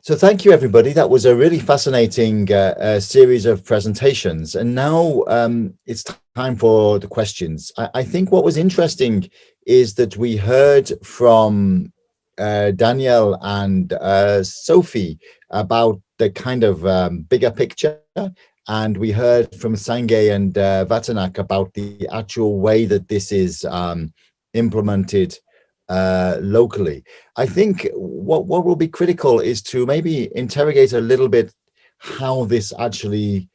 So thank you, everybody. That was a really fascinating series of presentations. And now it's time for the questions. I think what was interesting is that we heard from Danielle and Sophie about the kind of bigger picture. And we heard from Sange and Vatanak about the actual way that this is implemented locally. I think what will be critical is to maybe interrogate a little bit how this actually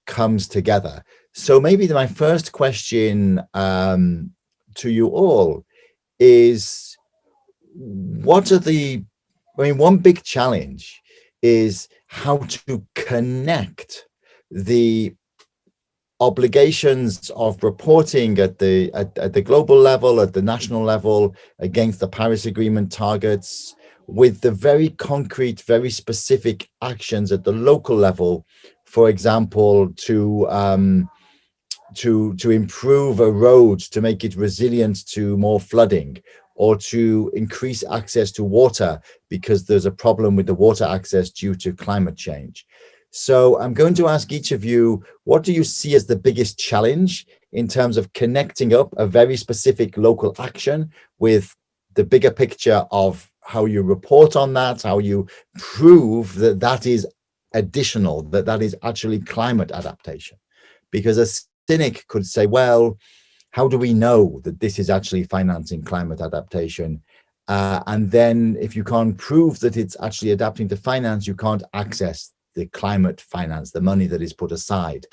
comes together. So maybe my first question to you all is, what are the, I mean, one big challenge is how to connect the obligations of reporting at the global level, at the national level, against the Paris Agreement targets, with the very concrete, very specific actions at the local level. For example, to improve a road, to make it resilient to more flooding, or to increase access to water because there's a problem with the water access due to climate change. So I'm going to ask each of you, what do you see as the biggest challenge in terms of connecting up a very specific local action with the bigger picture of how you report on that, how you prove that that is additional, that that is actually climate adaptation? Because a cynic could say, well, how do we know that this is actually financing climate adaptation? And then if you can't prove that it's actually adapting to finance, you can't access the climate finance, the money that is put aside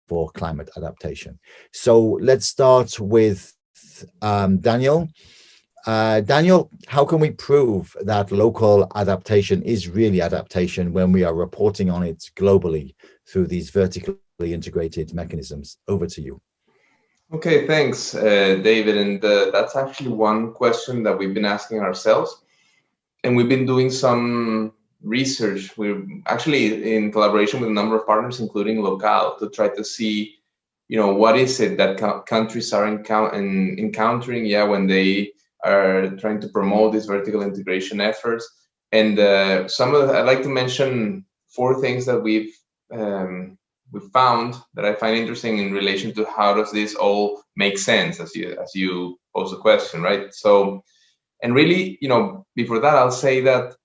for climate adaptation. So let's start with Daniel. Daniel, how can we prove that local adaptation is really adaptation when we are reporting on it globally through these vertically integrated mechanisms? Over to you. Okay, thanks, David. And that's actually one question that we've been asking ourselves. And we've been doing some research. We're actually in collaboration with a number of partners, including LoCAL, to try to see, what is it that countries are encountering, when they are trying to promote these vertical integration efforts. And I'd like to mention four things that we've found that I find interesting in relation to how does this all make sense, as you pose the question, right? So, and really, before that, I'll say that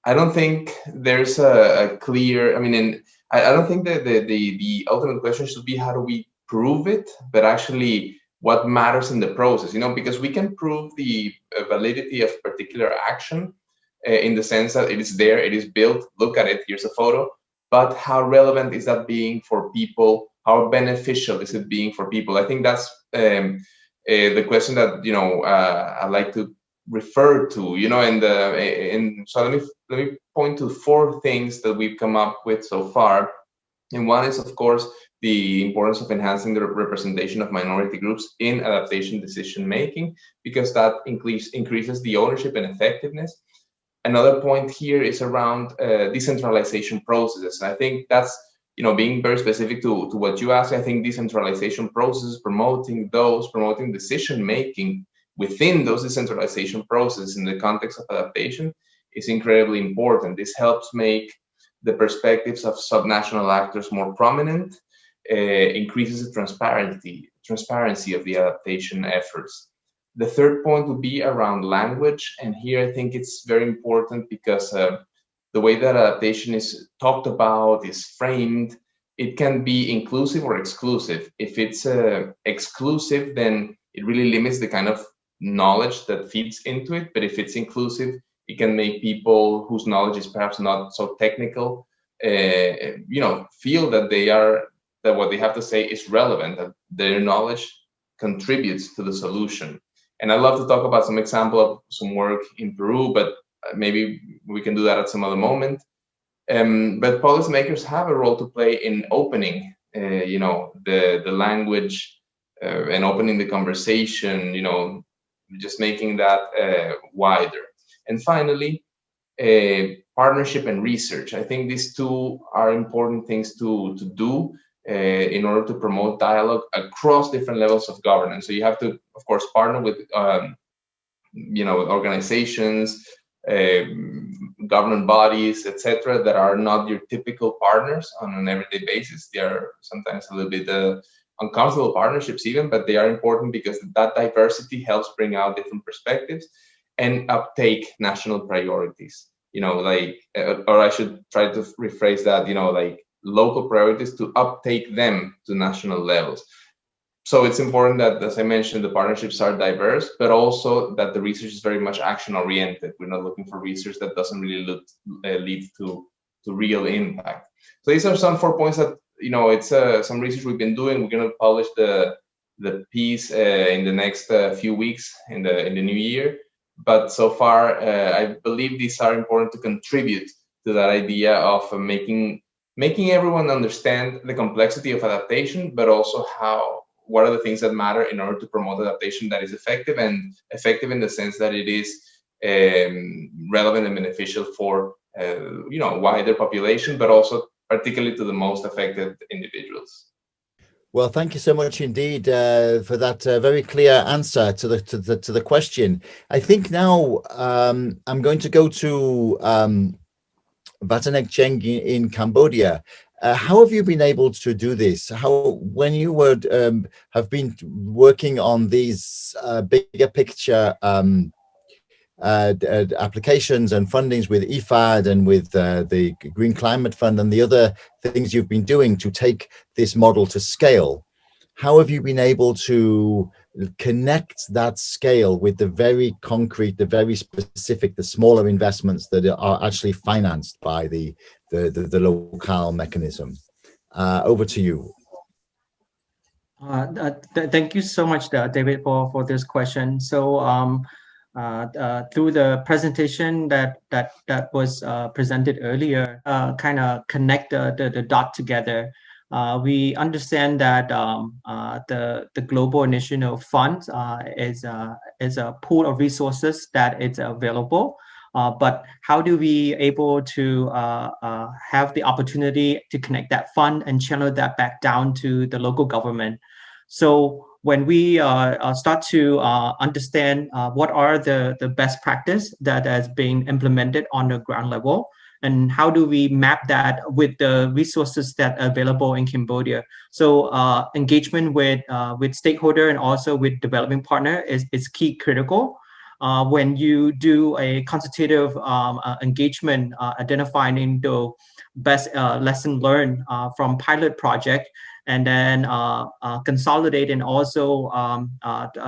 I don't think there's a clear, and I don't think that the ultimate question should be how do we prove it, but actually what matters in the process, because we can prove the validity of particular action in the sense that it is there, it is built, look at it, here's a photo, but how relevant is that being for people? How beneficial is it being for people? I think that's the question that, I like to refer to, and so let me point to four things that we've come up with so far. And one is, of course, the importance of enhancing the representation of minority groups in adaptation decision making, because that increases the ownership and effectiveness. Another point here is around decentralization processes. And I think that's, being very specific to what you asked. I think decentralization processes, promoting decision making within those decentralization processes in the context of adaptation is incredibly important. This helps make the perspectives of subnational actors more prominent, increases the transparency of the adaptation efforts. The third point would be around language. And here I think it's very important because the way that adaptation is talked about, is framed, it can be inclusive or exclusive. If it's exclusive, then it really limits the kind of knowledge that feeds into it. But if it's inclusive, it can make people whose knowledge is perhaps not so technical, feel that what they have to say is relevant, that their knowledge contributes to the solution. And I'd love to talk about some example of some work in Peru, but maybe we can do that at some other moment. But policymakers have a role to play in opening, the language and opening the conversation, just making that wider. And finally, partnership and research. I think these two are important things to do in order to promote dialogue across different levels of governance. So you have to, of course, partner with, organizations, government bodies, etc., that are not your typical partners on an everyday basis. They are sometimes a little bit uncomfortable partnerships even, but they are important because that diversity helps bring out different perspectives and uptake national priorities. Like, or I should try to rephrase that, like local priorities to uptake them to national levels. So it's important that, as I mentioned, the partnerships are diverse, but also that the research is very much action-oriented. We're not looking for research that doesn't really lead to real impact. So these are some 4 points that, it's some research we've been doing. We're going to publish the piece in the next few weeks in the new year. But so far, I believe these are important to contribute to that idea of making everyone understand the complexity of adaptation, but also what are the things that matter in order to promote adaptation that is effective, and effective in the sense that it is relevant and beneficial for wider population, but also particularly to the most affected individuals. Well, thank you so much indeed for that very clear answer to the question. I think now I'm going to go to Vatanek Cheng in Cambodia. How have you been able to do this? When you would have been working on these bigger picture applications and fundings with IFAD and with the Green Climate Fund and the other things you've been doing to take this model to scale, how have you been able to connect that scale with the very concrete, the very specific, the smaller investments that are actually financed by the LoCAL mechanism? Over to you. Thank you so much, David, for this question. So through the presentation that was presented earlier, kind of connect the dot together. We understand that the Global Initiative Fund is a pool of resources that is available. But how do we able to have the opportunity to connect that fund and channel that back down to the local government? So when we start to understand what are the best practice that has been implemented on the ground level, and how do we map that with the resources that are available in Cambodia? So engagement with stakeholder and also with development partner is key critical. When you do a consultative engagement, identifying the best lesson learned from pilot project, and then consolidate and also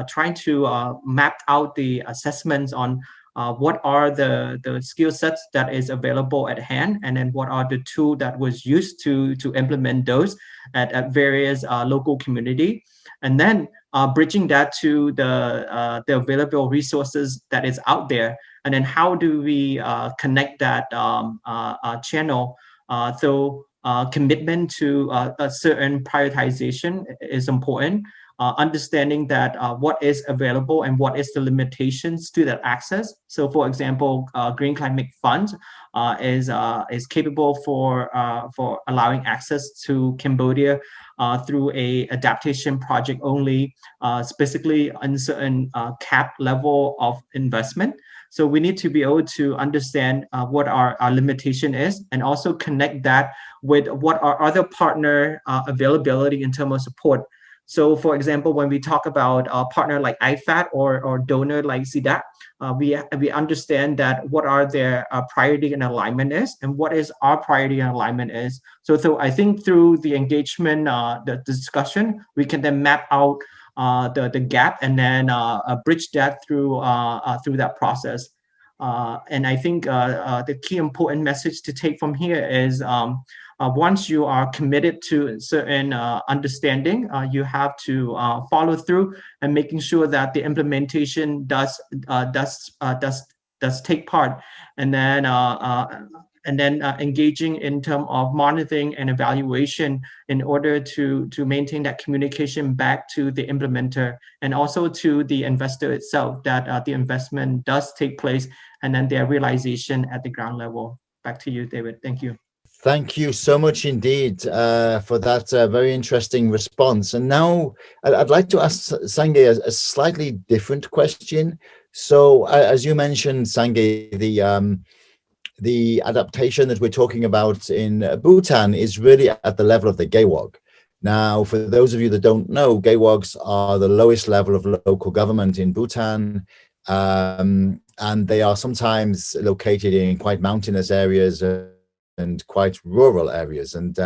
trying to map out the assessments on what are the skill sets that is available at hand, and then what are the tools that was used to implement those at various local community, and then bridging that to the available resources that is out there, and then how do we connect that channel through commitment to a certain prioritization is important. Understanding that what is available and what is the limitations to that access. So, for example, Green Climate Fund is capable for allowing access to Cambodia through a adaptation project only, specifically on certain cap level of investment. So we need to be able to understand what our limitation is, and also connect that with what our other partner availability in terms of support. So, for example, when we talk about a partner like IFAD or donor like CDAC, we understand that what are their priority and alignment is, and what is our priority and alignment is. So I think through the engagement, the discussion, we can then map out the gap, and then bridge that through that process. And I think the key important message to take from here is once you are committed to certain understanding, you have to follow through and making sure that the implementation does take part, and then engaging in terms of monitoring and evaluation in order to maintain that communication back to the implementer and also to the investor itself, that the investment does take place, and then their realization at the ground level. Back to you, David. Thank you. Thank you so much indeed for that very interesting response. And now I'd like to ask Sange a slightly different question. So as you mentioned, Sange, the adaptation that we're talking about in Bhutan is really at the level of the Gewog. Now, for those of you that don't know, Gewogs are the lowest level of local government in Bhutan, and they are sometimes located in quite mountainous areas and quite rural areas. And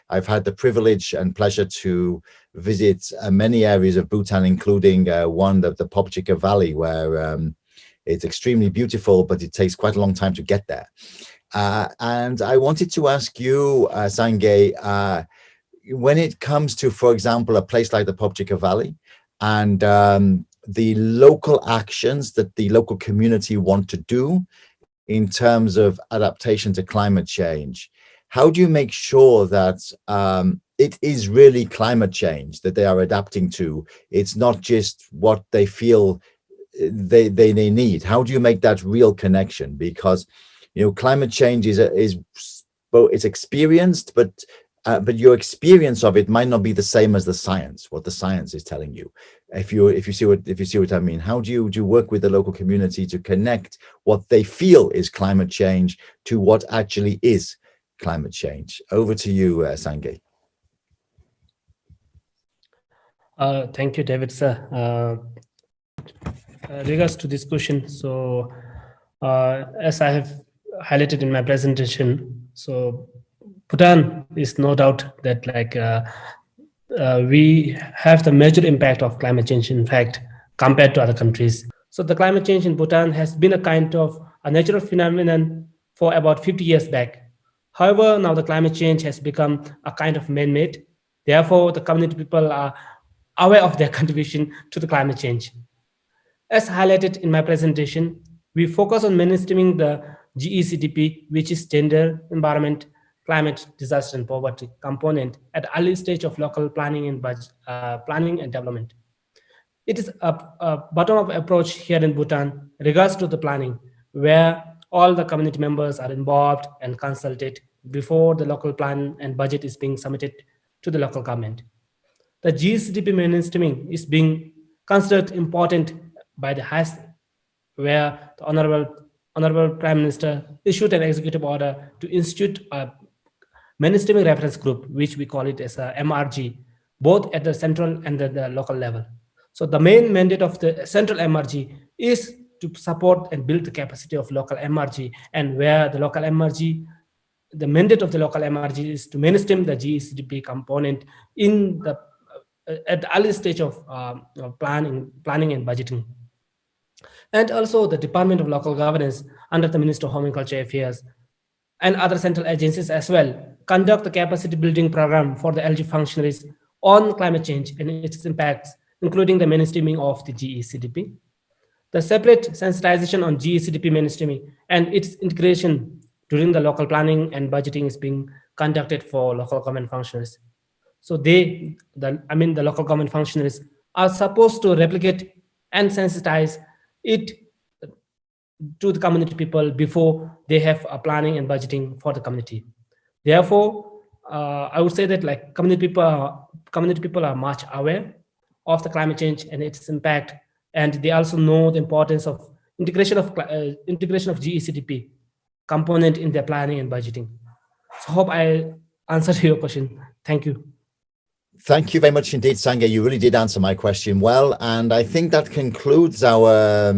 I've had the privilege and pleasure to visit many areas of Bhutan, including one of the Pobchika Valley, where it's extremely beautiful, but it takes quite a long time to get there. And I wanted to ask you, Sange, when it comes to, for example, a place like the Pobchika Valley and the local actions that the local community want to do in terms of adaptation to climate change, how do you make sure that it is really climate change that they are adapting to? It's not just what they feel they need. How do you make that real connection? Because, you know, climate change is it's experienced, but your experience of it might not be the same as the science, what the science is telling you. If you see what I mean, how do you work with the local community to connect what they feel is climate change to what actually is climate change? Over to you, Sange. Thank you, David, sir. Regards to this question, so as I have highlighted in my presentation, so Bhutan is no doubt that we have the major impact of climate change, in fact, compared to other countries. So the climate change in Bhutan has been a kind of a natural phenomenon for about 50 years back. However, now the climate change has become a kind of man-made. Therefore, the community people are aware of their contribution to the climate change. As highlighted in my presentation, we focus on mainstreaming the GECDP, which is gender, environment, climate, disaster, and poverty component at the early stage of local planning and planning and development. It is a bottom-up approach here in Bhutan regards to the planning, where all the community members are involved and consulted before the local plan and budget is being submitted to the local government. The GECDP mainstreaming is being considered important by the highest, where the Honorable Prime Minister issued an executive order to institute a mainstreaming reference group, which we call it as a MRG, both at the central and the local level. So the main mandate of the central MRG is to support and build the capacity of local MRG, and where the local MRG, the mandate of the local MRG is to mainstream the GECDP component in the at the early stage of planning and budgeting. And also the Department of Local Governance under the Minister of Home and Culture Affairs and other central agencies as well conduct the capacity building program for the LG functionaries on climate change and its impacts, including the mainstreaming of the GECDP. The separate sensitization on GECDP mainstreaming and its integration during the local planning and budgeting is being conducted for local government functionaries. So the local government functionaries are supposed to replicate and sensitize it to the community people before they have a planning and budgeting for the community. Therefore, I would say that like community people are much aware of the climate change and its impact, and they also know the importance of integration of GECDP component in their planning and budgeting. So, hope I answered your question. Thank you. Thank you very much indeed, Sange. You really did answer my question well, and I think that concludes our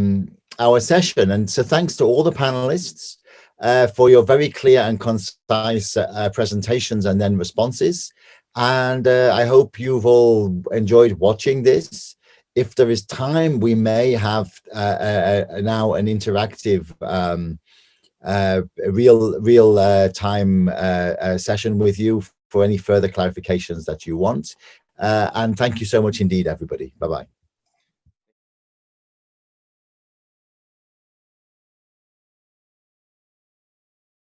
session. And so thanks to all the panelists for your very clear and concise presentations and then responses. And I hope you've all enjoyed watching this. If there is time, we may have now an interactive real time session with you for any further clarifications that you want. And thank you so much indeed, everybody. Bye-bye.